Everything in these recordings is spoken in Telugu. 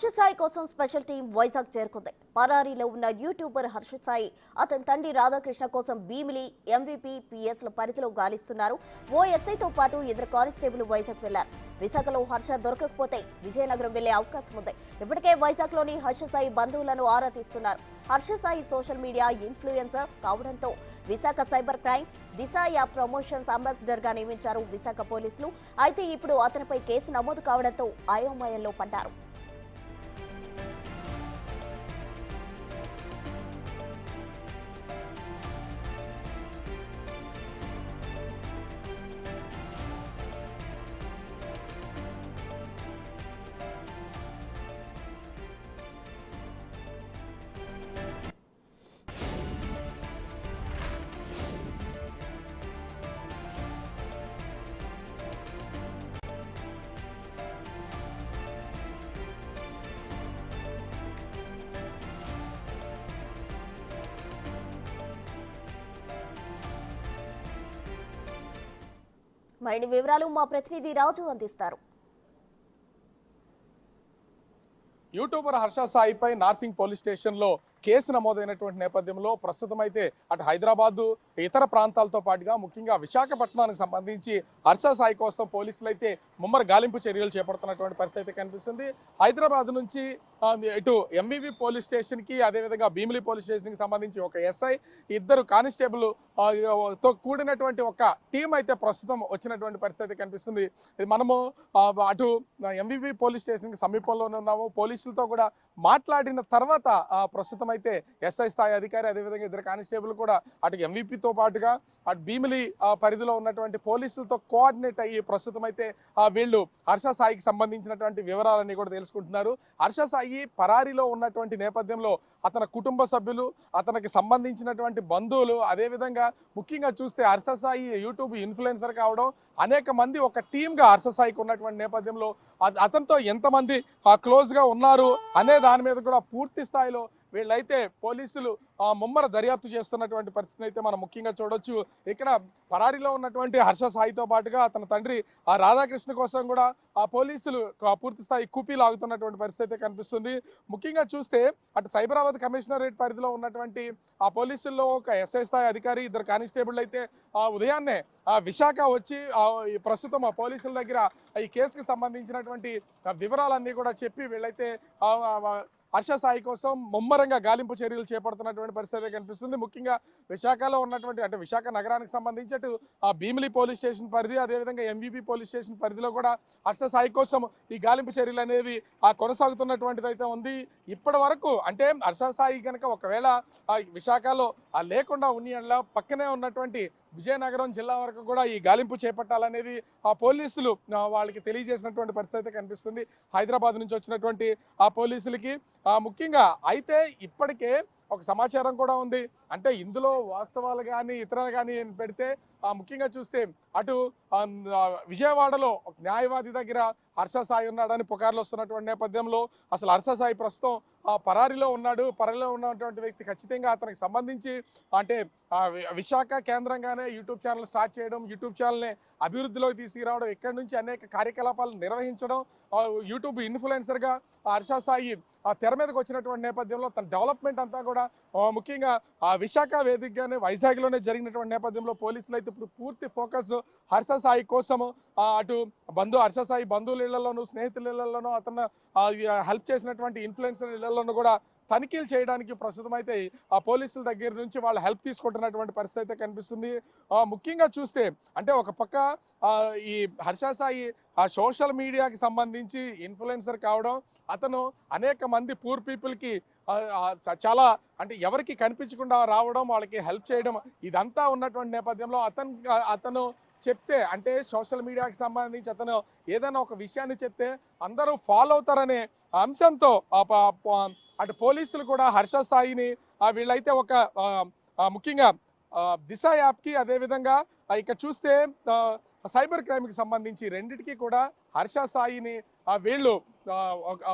హర్ష సాయి కోసం స్పెషల్ టీం వైజాగ్ చేరుకుంది. పరారీలో ఉన్న యూట్యూబర్ హర్ష సాయి అతని తండ్రి రాధాకృష్ణ కోసం భీమిలి, ఎంవీపీ, పిఎస్ల పరిధిలో గాలిస్తున్నారు. ఓ ఎస్ఐతో పాటు 2 కానిస్టేబుల్ వైజాగ్ వెళ్లారు. విశాఖలో హర్ష దొరకకపోతే విజయనగరం వెళ్లే అవకాశం ఉంది. ఇప్పటికే వైజాగ్లోని హర్ష సాయి బంధువులను ఆరా తీస్తున్నారు. Harsha Sai social media influencer కావడంతో విశాఖ సైబర్ క్రైమ్స్ దిశ యాప్ ప్రమోషన్స్ అంబాసిడర్ గా నియమించారు విశాఖ పోలీసులు. అయితే ఇప్పుడు అతనిపై కేసు నమోదు కావడంతో అయోమయంలో పడ్డారు. మరిన్ని వివరాలు మా ప్రతినిధి రాజు అందిస్తారు. యూట్యూబర్ హర్ష సాయిపై నార్సింగ్ పోలీస్ స్టేషన్లో కేసు నమోదైనటువంటి నేపథ్యంలో ప్రస్తుతం అయితే అటు హైదరాబాద్ ఇతర ప్రాంతాలతో పాటుగా ముఖ్యంగా విశాఖపట్నానికి సంబంధించి హర్ష సాయి కోసం పోలీసులు అయితే ముమ్మర గాలింపు చర్యలు చేపడుతున్నటువంటి పరిస్థితి కనిపిస్తుంది. హైదరాబాద్ నుంచి ఇటు ఎంవీవీ పోలీస్ స్టేషన్కి అదేవిధంగా భీమిలి పోలీస్ స్టేషన్కి సంబంధించి ఒక ఎస్ఐ, 2 కానిస్టేబుల్ తో కూడినటువంటి ఒక టీం అయితే ప్రస్తుతం వచ్చినటువంటి పరిస్థితి కనిపిస్తుంది. మనము అటు ఎంవీవీ పోలీస్ స్టేషన్కి సమీపంలోనే ఉన్నాము. పోలీసులతో కూడా మాట్లాడిన తర్వాత ప్రస్తుతం అయితే ఎస్ఐ స్థాయి అధికారి అదేవిధంగా 2 కానిస్టేబుల్ కూడా అటు ఎంవీపీతో పాటుగా అటు భీమిలి పరిధిలో ఉన్నటువంటి పోలీసులతో కోఆర్డినేట్ అయ్యి ప్రస్తుతం అయితే వీళ్ళు హర్ష సాయికి సంబంధించినటువంటి వివరాలన్నీ కూడా తెలుసుకుంటున్నారు. హర్ష సాయి పరారీలో ఉన్నటువంటి నేపథ్యంలో అతని కుటుంబ సభ్యులు, అతనికి సంబంధించినటువంటి బంధువులు, అదేవిధంగా ముఖ్యంగా చూస్తే హర్ష సాయి యూట్యూబ్ ఇన్ఫ్లుయెన్సర్ కావడం, అనేక మంది ఒక టీమ్గా హర్ష సాయికి ఉన్నటువంటి నేపథ్యంలో అతనితో ఎంతమంది క్లోజ్గా ఉన్నారు అనే దాని మీద కూడా పూర్తి స్థాయిలో వీళ్ళైతే పోలీసులు ముమ్మర దర్యాప్తు చేస్తున్నటువంటి పరిస్థితిని అయితే మనం ముఖ్యంగా చూడొచ్చు. ఇక్కడ పరారీలో ఉన్నటువంటి హర్ష సాయితో పాటుగా అతని తండ్రి రాధాకృష్ణ కోసం కూడా పోలీసులు పూర్తి స్థాయి కూపీ లాగుతున్నటువంటి పరిస్థితి కనిపిస్తుంది. ముఖ్యంగా చూస్తే అటు సైబరాబాద్ కమిషనరేట్ పరిధిలో ఉన్నటువంటి ఆ పోలీసుల్లో ఒక ఎస్ఐ స్థాయి అధికారి, 2 కానిస్టేబుల్ అయితే ఉదయాన్నే విశాఖ వచ్చి ప్రస్తుతం ఆ పోలీసుల దగ్గర ఈ కేసుకు సంబంధించినటువంటి వివరాలన్నీ కూడా చెప్పి వీళ్ళైతే హర్ష సాయి కోసం ముమ్మరంగా గాలింపు చర్యలు చేపడుతున్నటువంటి పరిస్థితి కనిపిస్తుంది. ముఖ్యంగా విశాఖలో ఉన్నటువంటి అంటే విశాఖ నగరానికి సంబంధించి అటు భీమిలి పోలీస్ స్టేషన్ పరిధి అదేవిధంగా ఎంవీపీ పోలీస్ స్టేషన్ పరిధిలో కూడా హర్ష సాయి కోసం ఈ గాలింపు చర్యలు అనేవి కొనసాగుతున్నటువంటిది అయితే ఉంది. ఇప్పటి వరకు అంటే హర్ష సాయి కనుక ఒకవేళ విశాఖలో లేకుండా ఉన్న పక్కనే ఉన్నటువంటి విజయనగరం జిల్లా వరకు కూడా ఈ గాలింపు చేపట్టాలనేది పోలీసులు వాళ్ళకి తెలియజేసినటువంటి పరిస్థితి కనిపిస్తుంది. హైదరాబాద్ నుంచి వచ్చినటువంటి ఆ పోలీసులకి ముఖ్యంగా అయితే ఇప్పటికే ఒక సమాచారం కూడా ఉంది. అంటే ఇందులో వాస్తవాలు కానీ ఇతరాలు కానీ పెడితే ముఖ్యంగా చూస్తే అటు విజయవాడలో ఒక న్యాయవాది దగ్గర హర్ష సాయి ఉన్నాడని పుకార్లు వస్తున్నటువంటి నేపథ్యంలో అసలు హర్ష సాయి ప్రస్తుతం పరారీలో ఉన్నాడు. పరారీలో ఉన్నటువంటి వ్యక్తి ఖచ్చితంగా అతనికి సంబంధించి అంటే విశాఖ కేంద్రంగానే యూట్యూబ్ ఛానల్ స్టార్ట్ చేయడం, యూట్యూబ్ ఛానల్ని అభివృద్ధిలోకి తీసుకురావడం, ఇక్కడి నుంచి అనేక కార్యకలాపాలు నిర్వహించడం, యూట్యూబ్ ఇన్ఫ్లుయెన్సర్గా హర్ష సాయి తెర మీదకి వచ్చినటువంటి నేపథ్యంలో తన డెవలప్మెంట్ అంతా కూడా ముఖ్యంగా విశాఖ వేదికగానే వైజాగ్లోనే జరిగినటువంటి నేపథ్యంలో పోలీసులు అయితే ఇప్పుడు పూర్తి ఫోకస్ హర్ష సాయి కోసము అటు హర్ష సాయి బంధువుల ఇళ్లలోనూ, స్నేహితుల ఇళ్లలోనూ, అతను హెల్ప్ చేసినటువంటి ఇన్ఫ్లుయెన్సర్ ఇళ్లలోనూ కూడా తనిఖీలు చేయడానికి ప్రస్తుతం అయితే ఆ పోలీసుల దగ్గర నుంచి వాళ్ళు హెల్ప్ తీసుకుంటున్నటువంటి పరిస్థితి అయితే కనిపిస్తుంది. ముఖ్యంగా చూస్తే అంటే ఒక పక్క ఈ హర్ష సాయి సోషల్ మీడియాకి సంబంధించి ఇన్ఫ్లుయెన్సర్ కావడం, అతను అనేక మంది పూర్ పీపుల్కి చాలా అంటే ఎవరికి కనిపించకుండా రావడం, వాళ్ళకి హెల్ప్ చేయడం, ఇదంతా ఉన్నటువంటి నేపథ్యంలో అతను చెప్తే అంటే సోషల్ మీడియాకి సంబంధించి అతను ఏదైనా ఒక విషయాన్ని చెప్తే అందరూ ఫాలో అవుతారనే అంశంతో అటు పోలీసులు కూడా హర్ష సాయిని వీళ్ళైతే ఒక ముఖ్యంగా దిశ యాప్కి అదేవిధంగా ఇక్కడ చూస్తే సైబర్ క్రైమ్కి సంబంధించి రెండింటికి కూడా హర్ష సాయిని వీళ్ళు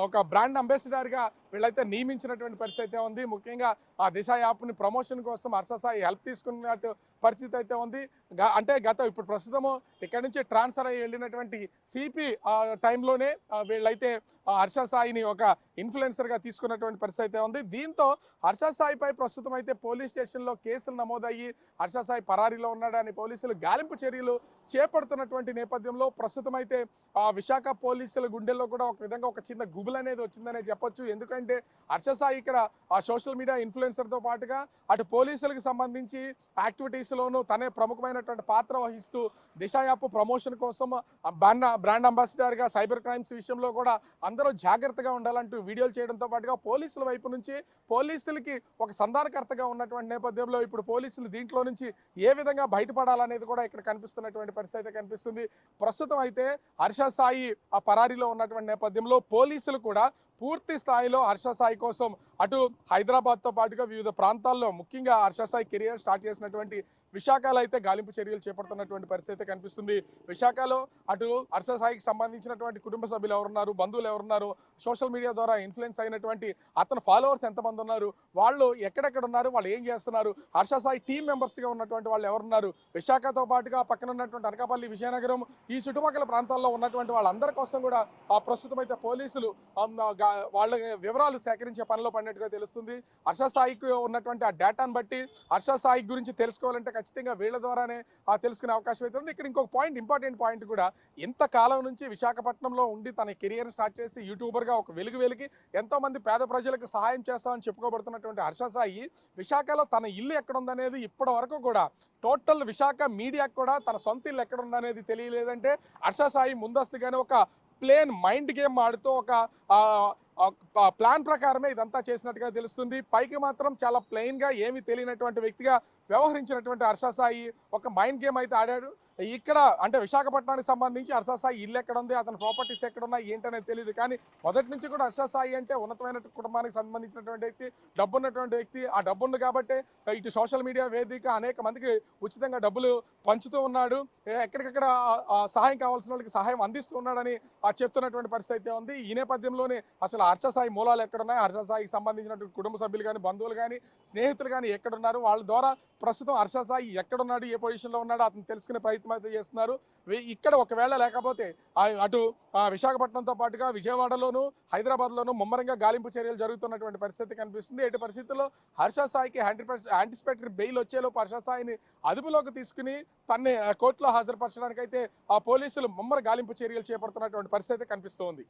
ఒక బ్రాండ్ అంబాసిడర్గా వీళ్ళైతే నియమించినటువంటి పరిస్థితి అయితే ఉంది. ముఖ్యంగా ఆ దిశ యాప్ని ప్రమోషన్ కోసం హర్ష సాయి హెల్ప్ తీసుకున్నట్టు పరిస్థితి అయితే ఉంది. అంటే ఇప్పుడు ప్రస్తుతము ఇక్కడ నుంచి ట్రాన్స్ఫర్ అయ్యి వెళ్ళినటువంటి సిపి టైంలోనే వీళ్ళైతే హర్ష సాయిని ఒక ఇన్ఫ్లుయెన్సర్ గా తీసుకున్నటువంటి పరిస్థితి అయితే ఉంది. దీంతో హర్ష సాయిపై ప్రస్తుతం అయితే పోలీస్ స్టేషన్లో కేసులు నమోదయ్యి హర్ష సాయి పరారీలో ఉన్నాడని పోలీసులు గాలింపు చర్యలు చేపడుతున్నటువంటి నేపథ్యంలో ప్రస్తుతం అయితే విశాఖ పోలీసుల గుండెల్లో కూడా ఒక విధంగా ఒక చిన్న గుబులు అనేది వచ్చిందనే చెప్పొచ్చు. ఎందుకంటే హర్ష సాయి ఇక్కడ సోషల్ మీడియా ఇన్ఫ్లుయెన్సర్ తో పాటుగా అటు పోలీసులకు సంబంధించి యాక్టివిటీస్ లోనూ తనే ప్రముఖమైనటువంటి పాత్ర వహిస్తూ దిశ యాప్ ప్రమోషన్ కోసం బ్రాండ్ అంబాసిడర్ గా సైబర్ క్రైమ్స్ విషయంలో కూడా అందరూ జాగ్రత్తగా ఉండాలంటూ వీడియోలు చేయడంతో పాటుగా పోలీసుల వైపు నుంచి పోలీసులకి ఒక సంధానకర్తగా ఉన్నటువంటి నేపథ్యంలో ఇప్పుడు పోలీసులు దీంట్లో నుంచి ఏ విధంగా బయటపడాలనేది కూడా ఇక్కడ కనిపిస్తున్నటువంటి పరిస్థితి అయితే కనిపిస్తుంది. ప్రస్తుతం అయితే హర్ష సాయి ఆ పరారీలో ఉన్నటువంటి నేపథ్యంలో పోలీసులు కూడా పూర్తి స్థాయిలో హర్ష సాయి కోసం అటు హైదరాబాద్తో పాటుగా వివిధ ప్రాంతాల్లో ముఖ్యంగా హర్ష సాయి కెరియర్ స్టార్ట్ చేసినటువంటి విశాఖలో అయితే గాలింపు చర్యలు చేపడుతున్నటువంటి పరిస్థితి కనిపిస్తుంది. విశాఖలో అటు హర్ష సాయికి సంబంధించినటువంటి కుటుంబ సభ్యులు ఎవరున్నారు, బంధువులు ఎవరున్నారు, సోషల్ మీడియా ద్వారా ఇన్ఫ్లుయెన్స్ అయినటువంటి అతని ఫాలోవర్స్ ఎంతమంది ఉన్నారు, వాళ్ళు ఎక్కడెక్కడ ఉన్నారు, వాళ్ళు ఏం చేస్తున్నారు, హర్ష సాయి టీం మెంబర్స్గా ఉన్నటువంటి వాళ్ళు ఎవరున్నారు, విశాఖతో పాటుగా పక్కన ఉన్నటువంటి అనకాపల్లి, విజయనగరం ఈ చుట్టుపక్కల ప్రాంతాల్లో ఉన్నటువంటి వాళ్ళందరి కోసం కూడా ప్రస్తుతం అయితే పోలీసులు వాళ్ళ వివరాలు సేకరించే పనిలో పడినట్టుగా తెలుస్తుంది. హర్ష సాయికి ఉన్నటువంటి ఆ డేటాను బట్టి హర్ష సాయి గురించి తెలుసుకోవాలంటే ఖచ్చితంగా వీళ్ళ ద్వారానే తెలుసుకునే అవకాశం అయితే ఉంది. ఇక్కడ ఇంకొక పాయింట్, ఇంపార్టెంట్ పాయింట్ కూడా, ఇంతకాలం నుంచి విశాఖపట్నంలో ఉండి తన కెరియర్ స్టార్ట్ చేసి యూట్యూబర్గా ఒక వెలిగి ఎంతో మంది పేద ప్రజలకు సహాయం చేస్తామని చెప్పుకోబడుతున్నటువంటి హర్ష సాయి విశాఖలో తన ఇల్లు ఎక్కడుందనేది ఇప్పటి వరకు కూడా టోటల్ విశాఖ మీడియాకు కూడా తన సొంత ఇల్లు ఎక్కడుందనేది తెలియలేదంటే హర్ష సాయి ముందస్తుగానే ఒక ప్లేన్ మైండ్ గేమ్ ఆడుతూ ఒక ప్లాన్ ప్రకారమే ఇదంతా చేసినట్టుగా తెలుస్తుంది. పైకి మాత్రం చాలా ప్లెయిన్ గా ఏమీ తెలియనటువంటి వ్యక్తిగా వ్యవహరించినటువంటి హర్ష సాయి ఒక మైండ్ గేమ్ అయితే ఆడాడు. ఇక్కడ అంటే విశాఖపట్నానికి సంబంధించి హర్ష సాయి ఇల్లు ఎక్కడ ఉంది, అతని ప్రాపర్టీస్ ఎక్కడ ఉన్నాయి ఏంటనేది తెలియదు. కానీ మొదటి నుంచి కూడా హర్ష సాయి అంటే ఉన్నతమైన కుటుంబానికి సంబంధించినటువంటి వ్యక్తి, డబ్బున్నటువంటి వ్యక్తి. ఆ డబ్బుంది కాబట్టి ఇటు సోషల్ మీడియా వేదిక అనేక మందికి ఉచితంగా డబ్బులు పంచుతూ ఉన్నాడు, ఎక్కడికక్కడ సహాయం కావాల్సిన వాళ్ళకి సహాయం అందిస్తూ ఉన్నాడని చెప్తున్నటువంటి పరిస్థితి అయితే ఉంది. ఈ నేపథ్యంలోనే అసలు హర్ష సాయి మూలాలు ఎక్కడున్నాయి, హర్ష సాయికి సంబంధించినటువంటి కుటుంబ సభ్యులు కానీ, బంధువులు కానీ, స్నేహితులు కానీ ఎక్కడున్నారు, వాళ్ళ ద్వారా ప్రస్తుతం హర్ష సాయి ఎక్కడున్నాడు, ఏ పొజిషన్లో ఉన్నాడో అతను తెలుసుకునే ప్రయత్నం అయితే చేస్తున్నారు. ఇక్కడ ఒకవేళ లేకపోతే అటు విశాఖపట్నంతో పాటుగా విజయవాడలోను, హైదరాబాద్లోను ముమ్మరంగా గాలింపు చర్యలు జరుగుతున్నటువంటి పరిస్థితి కనిపిస్తుంది. ఎట్టి పరిస్థితుల్లో హర్ష సాయికి యాంటిసిపేటరీ బెయిల్ వచ్చేలోపు హర్ష సాయిని అదుపులోకి తీసుకుని తన్ని కోర్టులో హాజరుపరచడానికి అయితే పోలీసులు ముమ్మర గాలింపు చర్యలు చేపడుతున్నటువంటి పరిస్థితి కనిపిస్తోంది.